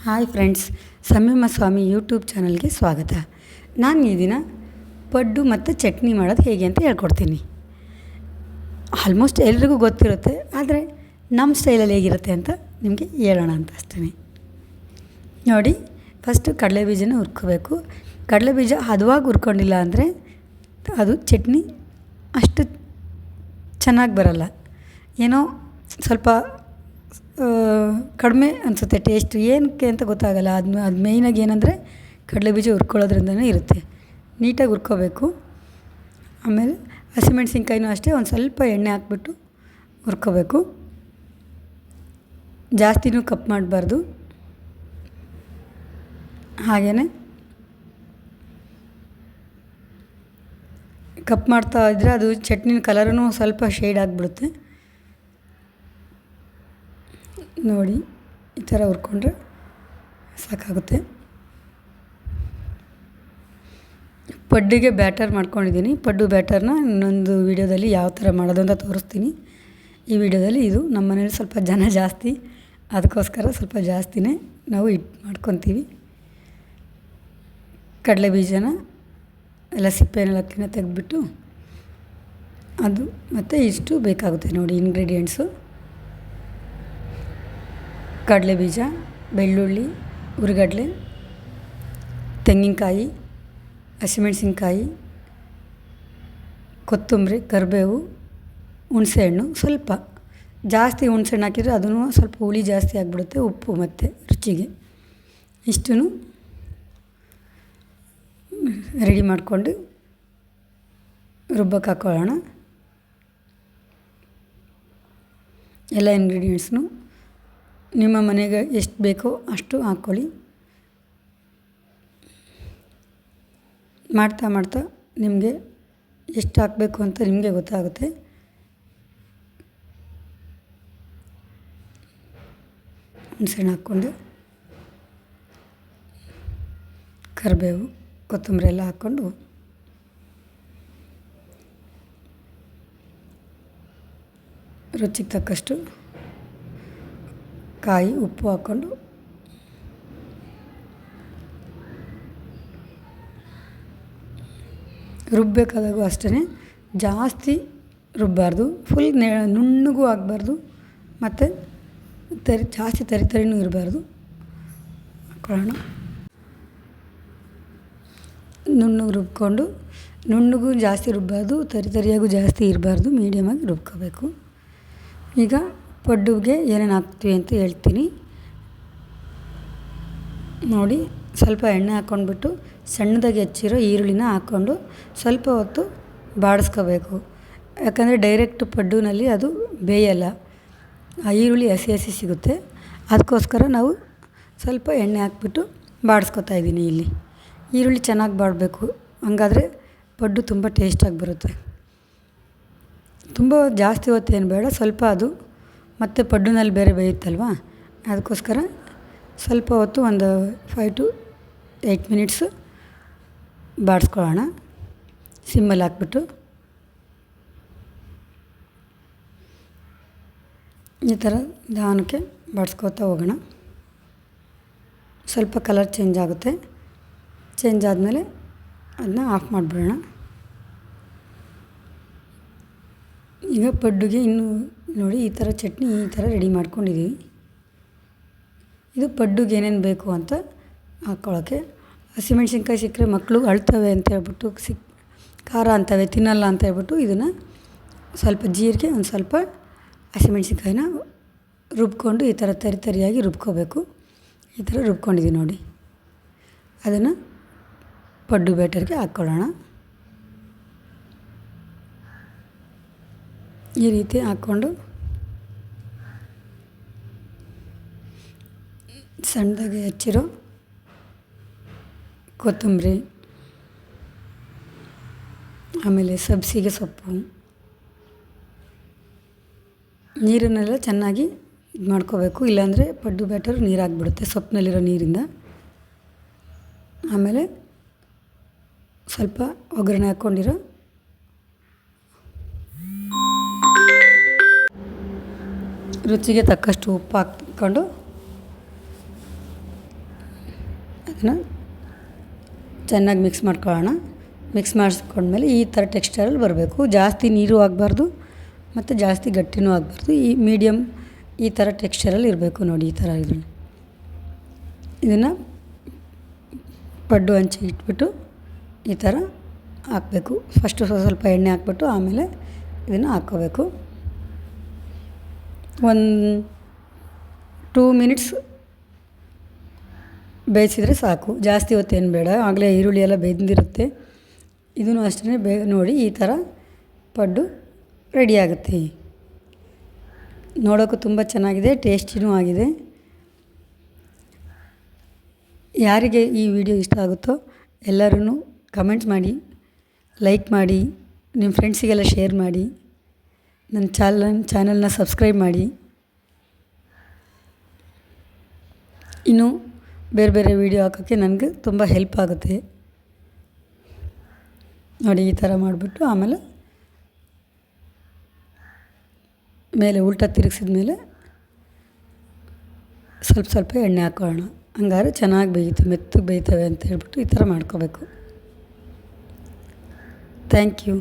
Hi friends, ಸಂಯಮ ಸ್ವಾಮಿ YouTube ಚಾನಲ್ಗೆ ಸ್ವಾಗತ. ನಾನು ಈ ದಿನ ಪಡ್ಡು ಮತ್ತು ಚಟ್ನಿ ಮಾಡೋದು ಹೇಗೆ ಅಂತ ಹೇಳ್ಕೊಡ್ತೀನಿ. ಆಲ್ಮೋಸ್ಟ್ ಎಲ್ರಿಗೂ ಗೊತ್ತಿರುತ್ತೆ, ಆದರೆ ನಮ್ಮ ಸ್ಟೈಲಲ್ಲಿ ಹೇಗಿರುತ್ತೆ ಅಂತ ನಿಮಗೆ ಹೇಳೋಣ ಅಂತ ಅಷ್ಟೇ. ನೋಡಿ, ಫಸ್ಟು ಕಡಲೆಬೀಜನ ಹುರ್ಕೋಬೇಕು. ಕಡಲೆಬೀಜ ಹದವಾಗಿ ಹುರ್ಕೊಂಡಿಲ್ಲ ಅಂದರೆ ಅದು ಚಟ್ನಿ ಅಷ್ಟು ಚೆನ್ನಾಗಿ ಬರೋಲ್ಲ. ಏನೋ ಸ್ವಲ್ಪ ಕಡಿಮೆ ಅನಿಸುತ್ತೆ ಟೇಸ್ಟು, ಏನಕ್ಕೆ ಅಂತ ಗೊತ್ತಾಗಲ್ಲ. ಅದು ಮೇಯ್ನಾಗಿ ಏನಂದರೆ ಕಡಲೆಬೀಜ ಹುರ್ಕೊಳ್ಳೋದ್ರಿಂದನೇ ಇರುತ್ತೆ. ನೀಟಾಗಿ ಹುರ್ಕೋಬೇಕು. ಆಮೇಲೆ ಹಸಿಮೆಣ್ಸಿನ್ಕಾಯಿನೂ ಅಷ್ಟೇ ಒಂದು ಸ್ವಲ್ಪ ಎಣ್ಣೆ ಹಾಕ್ಬಿಟ್ಟು ಹುರ್ಕೋಬೇಕು. ಜಾಸ್ತಿನೂ ಕಪ್ ಮಾಡಬಾರ್ದು. ಹಾಗೆಯೇ ಕಪ್ ಮಾಡ್ತಾ ಇದ್ದರೆ ಅದು ಚಟ್ನಿ ಕಲರೂ ಸ್ವಲ್ಪ ಶೇಡ್ ಆಗಿಬಿಡುತ್ತೆ. ನೋಡಿ, ಈ ಥರ ಹುರ್ಕೊಂಡ್ರೆ ಸಾಕಾಗುತ್ತೆ. ಪಡ್ಡಿಗೆ ಬ್ಯಾಟರ್ ಮಾಡ್ಕೊಂಡಿದ್ದೀನಿ. ಪಡ್ಡು ಬ್ಯಾಟರ್ನ ಇನ್ನೊಂದು ವೀಡಿಯೋದಲ್ಲಿ ಯಾವ ಥರ ಮಾಡೋದು ಅಂತ ತೋರಿಸ್ತೀನಿ. ಈ ವಿಡಿಯೋದಲ್ಲಿ ಇದು ನಮ್ಮ ಮನೇಲಿ ಸ್ವಲ್ಪ ಜನ ಜಾಸ್ತಿ, ಅದಕ್ಕೋಸ್ಕರ ಸ್ವಲ್ಪ ಜಾಸ್ತಿನೇ ನಾವು ಮಾಡ್ಕೊತೀವಿ. ಕಡಲೆ ಬೀಜನ ಎಲ್ಲ ಸಿಪ್ಪೆನೆಲ್ಲ ಕ್ಲೀನಾಗಿ ತೆಗೆದ್ಬಿಟ್ಟು ಅದು ಮತ್ತು ಇಷ್ಟು ಬೇಕಾಗುತ್ತೆ. ನೋಡಿ ಇಂಗ್ರೀಡಿಯೆಂಟ್ಸು: ಕಡಲೆಬೀಜ, ಬೆಳ್ಳುಳ್ಳಿ, ಹುರಿಗಡಲೆ, ತೆಂಗಿನಕಾಯಿ, ಹಸಿಮೆಣಸಿನ್ಕಾಯಿ, ಕೊತ್ತಂಬರಿ, ಕರಿಬೇವು, ಹುಣಸೆಹಣ್ಣು. ಸ್ವಲ್ಪ ಜಾಸ್ತಿ ಹುಣಸೆಹಣ್ಣು ಹಾಕಿದರೆ ಅದೂ ಸ್ವಲ್ಪ ಹುಳಿ ಜಾಸ್ತಿ ಆಗಿಬಿಡುತ್ತೆ. ಉಪ್ಪು ಮತ್ತು ರುಚಿಗೆ ಇಷ್ಟೂ ರೆಡಿ ಮಾಡಿಕೊಂಡು ರುಬ್ಬಕ್ಕೆ ಹಾಕ್ಕೊಳ್ಳೋಣ. ಎಲ್ಲ ಇಂಗ್ರೀಡಿಯೆಂಟ್ಸ್ನು ನಿಮ್ಮ ಮನೆಗೆ ಎಷ್ಟು ಬೇಕೋ ಅಷ್ಟು ಹಾಕ್ಕೊಳ್ಳಿ. ಮಾಡ್ತಾ ಮಾಡ್ತಾ ನಿಮಗೆ ಎಷ್ಟು ಹಾಕಬೇಕು ಅಂತ ನಿಮಗೆ ಗೊತ್ತಾಗುತ್ತೆ. ಹುಣಸೆಹಣ್ಣು ಹಾಕ್ಕೊಂಡು ಕರಿಬೇವು, ಕೊತ್ತಂಬರಿ ಎಲ್ಲ ಹಾಕ್ಕೊಂಡು ರುಚಿಗೆ ತಕ್ಕಷ್ಟು ಕಾಯಿ, ಉಪ್ಪು ಹಾಕ್ಕೊಂಡು ರುಬ್ಬಬೇಕಾದಾಗೂ ಅಷ್ಟೇ ಜಾಸ್ತಿ ರುಬ್ಬಾರ್ದು. ಫುಲ್ ನುಣ್ಣಗೂ ಆಗಬಾರ್ದು ಮತ್ತು ಜಾಸ್ತಿ ತರಿನೂ ಇರಬಾರ್ದು. ಹಾಕೊಳ್ಳೋಣ. ನುಣ್ಣಗೆ ರುಬ್ಕೊಂಡು, ನುಣ್ಣಗೂ ಜಾಸ್ತಿ ರುಬ್ಬಾರ್ದು, ತರಿಯಾಗೂ ಜಾಸ್ತಿ ಇರಬಾರ್ದು, ಮೀಡಿಯಮಾಗಿ ರುಬ್ಕೋಬೇಕು. ಈಗ ಪಡ್ಡುಗೆ ಏನೇನು ಹಾಕ್ತೀವಿ ಅಂತ ಹೇಳ್ತೀನಿ. ನೋಡಿ, ಸ್ವಲ್ಪ ಎಣ್ಣೆ ಹಾಕ್ಕೊಂಡ್ಬಿಟ್ಟು ಸಣ್ಣದಾಗಿ ಹೆಚ್ಚಿರೋ ಈರುಳ್ಳಿನ ಹಾಕ್ಕೊಂಡು ಸ್ವಲ್ಪ ಹೊತ್ತು ಬಾಡಿಸ್ಕೋಬೇಕು. ಯಾಕಂದರೆ ಡೈರೆಕ್ಟ್ ಪಡ್ಡುನಲ್ಲಿ ಅದು ಬೇಯಲ್ಲ, ಆ ಈರುಳ್ಳಿ ಹಸಿ ಹಸಿ ಸಿಗುತ್ತೆ. ಅದಕ್ಕೋಸ್ಕರ ನಾವು ಸ್ವಲ್ಪ ಎಣ್ಣೆ ಹಾಕ್ಬಿಟ್ಟು ಬಾಡಿಸ್ಕೊತಾ ಇದ್ದೀನಿ. ಇಲ್ಲಿ ಈರುಳ್ಳಿ ಚೆನ್ನಾಗಿ ಬಾಡಬೇಕು, ಹಂಗಾದರೆ ಪಡ್ಡು ತುಂಬ ಟೇಸ್ಟಾಗಿ ಬರುತ್ತೆ. ತುಂಬ ಜಾಸ್ತಿ ಹೊತ್ತೇನು ಬೇಡ, ಸ್ವಲ್ಪ ಅದು ಮತ್ತು ಪಡ್ಡುನಲ್ಲಿ ಬೇರೆ ಬೇಯುತ್ತಲ್ವ, ಅದಕ್ಕೋಸ್ಕರ ಸ್ವಲ್ಪ ಹೊತ್ತು ಒಂದು 5 to 8 ಮಿನಿಟ್ಸು ಬಾಡಿಸ್ಕೊಳ್ಳೋಣ ಸಿಮ್ಮಲ್ಲಿ ಹಾಕ್ಬಿಟ್ಟು. ಈ ಥರ ನಿಧಾನಕ್ಕೆ ಬಾಡಿಸ್ಕೊತಾ ಹೋಗೋಣ. ಸ್ವಲ್ಪ ಕಲರ್ ಚೇಂಜ್ ಆಗುತ್ತೆ. ಚೇಂಜ್ ಆದಮೇಲೆ ಅದನ್ನ ಆಫ್ ಮಾಡಿಬಿಡೋಣ. ಈಗ ಪಡ್ಡುಗೆ ಇನ್ನೂ ನೋಡಿ, ಈ ಥರ ಚಟ್ನಿ ಈ ಥರ ರೆಡಿ ಮಾಡ್ಕೊಂಡಿದ್ದೀವಿ. ಇದು ಪಡ್ಡುಗೆ ಏನೇನು ಬೇಕು ಅಂತ ಹಾಕ್ಕೊಳ್ಳೋಕ್ಕೆ. ಹಸಿಮೆಣ್ಸಿನ್ಕಾಯಿ ಸಿಕ್ಕರೆ ಮಕ್ಕಳು ಅಳ್ತವೆ ಅಂತ ಹೇಳ್ಬಿಟ್ಟು, ಖಾರ ಅಂತವೆ ತಿನ್ನಲ್ಲ ಅಂತ ಹೇಳ್ಬಿಟ್ಟು ಇದನ್ನು ಸ್ವಲ್ಪ ಜೀರಿಗೆ, ಒಂದು ಸ್ವಲ್ಪ ಹಸಿಮೆಣ್ಸಿನ್ಕಾಯಿನ ರುಬ್ಕೊಂಡು ಈ ಥರ ತರಿಯಾಗಿ ರುಬ್ಕೋಬೇಕು. ಈ ಥರ ರುಬ್ಕೊಂಡಿದ್ದೀವಿ ನೋಡಿ. ಅದನ್ನು ಪಡ್ಡು ಬ್ಯಾಟರ್ಗೆ ಹಾಕ್ಕೊಳ್ಳೋಣ. ಈ ರೀತಿ ಹಾಕ್ಕೊಂಡು ಸಣ್ಣದಾಗಿ ಹೆಚ್ಚಿರೋ ಕೊತ್ತಂಬರಿ, ಆಮೇಲೆ ಸಬ್ಸಿಗೆ ಸೊಪ್ಪು, ನೀರನ್ನೆಲ್ಲ ಚೆನ್ನಾಗಿ ಇದು ಮಾಡ್ಕೋಬೇಕು. ಇಲ್ಲಾಂದರೆ ಪಡ್ಡು ಬ್ಯಾಟರ್ ನೀರಾಗಿಬಿಡುತ್ತೆ ಸೊಪ್ಪಿನಲ್ಲಿರೋ ನೀರಿಂದ. ಆಮೇಲೆ ಸ್ವಲ್ಪ ಒಗ್ಗರಣೆ ಹಾಕ್ಕೊಂಡಿರೋ ರುಚಿಗೆ ತಕ್ಕಷ್ಟು ಉಪ್ಪು ಹಾಕ್ಕೊಂಡು ಅದನ್ನು ಚೆನ್ನಾಗಿ ಮಿಕ್ಸ್ ಮಾಡ್ಕೊಳ್ಳೋಣ. ಮಿಕ್ಸ್ ಮಾಡಿಸ್ಕೊಂಡ್ಮೇಲೆ ಈ ಥರ ಟೆಕ್ಸ್ಚರಲ್ಲಿ ಬರಬೇಕು. ಜಾಸ್ತಿ ನೀರು ಆಗಬಾರ್ದು ಮತ್ತು ಜಾಸ್ತಿ ಗಟ್ಟಿನೂ ಆಗಬಾರ್ದು. ಈ ಮೀಡಿಯಮ್ ಈ ಥರ ಟೆಕ್ಸ್ಚರಲ್ಲಿ ಇರಬೇಕು ನೋಡಿ. ಈ ಥರ ಇದನ್ನು ಪಡ್ಡು ಹಂಚಿಗೆ ಇಟ್ಬಿಟ್ಟು ಈ ಥರ ಹಾಕಬೇಕು. ಫಸ್ಟು ಸ್ವಲ್ಪ ಎಣ್ಣೆ ಹಾಕ್ಬಿಟ್ಟು ಆಮೇಲೆ ಇದನ್ನು ಹಾಕ್ಕೋಬೇಕು. 2 ಮಿನಿಟ್ಸ್ ಬೇಯಿಸಿದರೆ ಸಾಕು, ಜಾಸ್ತಿ ಹೊತ್ತೇನು ಬೇಡ. ಆಗಲೇ ಈರುಳ್ಳಿ ಎಲ್ಲ ಬೆಂದಿರುತ್ತೆ. ಇದೂ ಅಷ್ಟೇ ಬೇಗ ನೋಡಿ ಈ ಥರ ಪಡ್ಡು ರೆಡಿಯಾಗುತ್ತೆ. ನೋಡೋಕ್ಕೂ ತುಂಬ ಚೆನ್ನಾಗಿದೆ, ಟೇಸ್ಟಿನೂ ಆಗಿದೆ. ಯಾರಿಗೆ ಈ ವಿಡಿಯೋ ಇಷ್ಟ ಆಗುತ್ತೋ ಎಲ್ಲರೂ ಕಮೆಂಟ್ಸ್ ಮಾಡಿ, ಲೈಕ್ ಮಾಡಿ, ನಿಮ್ಮ ಫ್ರೆಂಡ್ಸಿಗೆಲ್ಲ ಶೇರ್ ಮಾಡಿ, ನನ್ನ ಚಾನಲ್ನ ಸಬ್ಸ್ಕ್ರೈಬ್ ಮಾಡಿ. ಇನ್ನೂ ಬೇರೆ ಬೇರೆ ವೀಡಿಯೋ ಹಾಕೋಕ್ಕೆ ನನಗೆ ತುಂಬ ಹೆಲ್ಪ್ ಆಗುತ್ತೆ ನೋಡಿ. ಈ ಥರ ಮಾಡಿಬಿಟ್ಟು ಆಮೇಲೆ ಮೇಲೆ ಉಲ್ಟಾ ತಿರುಗಿಸಿದ ಮೇಲೆ ಸ್ವಲ್ಪ ಎಣ್ಣೆ ಹಾಕೋಣ. ಹಂಗಾದ್ರೆ ಚೆನ್ನಾಗಿ ಬೇಯುತ್ತೆ, ಮೆತ್ತಗೆ ಬೇಯ್ತವೆ ಅಂತ ಹೇಳ್ಬಿಟ್ಟು ಈ ಥರ ಮಾಡ್ಕೋಬೇಕು. Thank you.